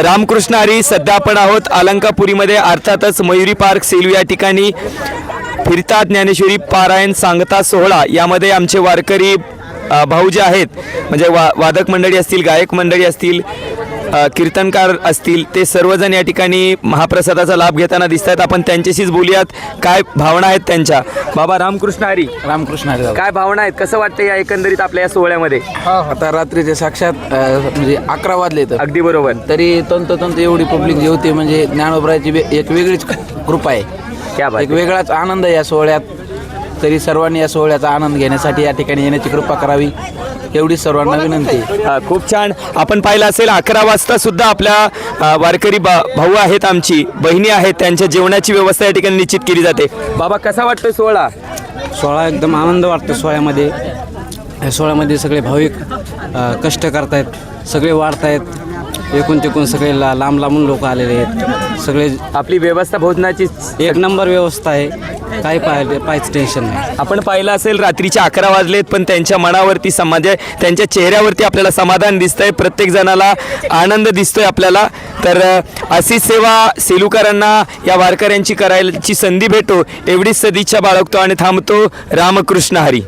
रामकृष्ण हरी. सध्या आपण आहोत अलंकापुरीमध्ये, अर्थातच मयुरी पार्क सेलू या ठिकाणी फिरता ज्ञानेश्वरी पारायण सांगता सोहळा. यामध्ये आमचे वारकरी भाऊ जे आहेत, म्हणजे वादक मंडळी असतील, गायक मंडळी असतील, कीर्तनकार असतील, ते सर्वजण या ठिकाणी महाप्रसादाचा लाभ घेताना दिसत आहेत. आपण त्यांच्याशीच बोलूयात, काय भावना आहेत त्यांच्या. बाबा रामकृष्ण हरी. रामकृष्ण हरी. काय भावना आहेत, कसं वाटतं या एकंदरीत आपल्या या सोहळ्यामध्ये? आता रात्रीचे साक्षात म्हणजे 11 वाजले तर अगदी बरोबर. तरी तंतोतंत एवढी पब्लिक जी होती, म्हणजे ज्ञानोबराची एक वेगळीच कृपा आहे. क्या बात एक वेगळाच आनंद आहे या सोहळ्यात. तरी सर्वांनी या सोहळ्याचा आनंद घेण्यासाठी या ठिकाणी येण्याची कृपा करावी, एवढी सर्वांना विनंती. खूप छान. आपण पाहिलं असेल 11 वाजता सुद्धा आपल्या वारकरी भाऊ आहेत, आमची बहिणी आहेत, त्यांच्या जेवणाची व्यवस्था या ठिकाणी निश्चित केली जाते. बाबा कसा वाटतोय सोहळा? सोहळा एकदम आनंद वाटतो. सोहळ्यामध्ये या सोहळ्यामध्ये सगळे भाविक कष्ट करतायत, सगळे वाढतायत. एकूण तिकून सगळे लांब लांबून लोक आलेले आहेत. सगळे आपली व्यवस्था भोजनाची एक नंबर व्यवस्था आहे, काही पाहायचं टेन्शन नाही. आपण पाहिलं असेल रात्रीचे 11 वाजलेत, पण त्यांच्या मनावरती म्हणजे त्यांच्या चेहऱ्यावरती आपल्याला समाधान दिसतंय, प्रत्येक जणाला आनंद दिसतोय आपल्याला. तर अशी सेवा सेलूकरांना, या वारकऱ्यांची करायची संधी भेटो, एवढीच सदिच्छा बाळगतो आणि थांबतो. रामकृष्ण हरी.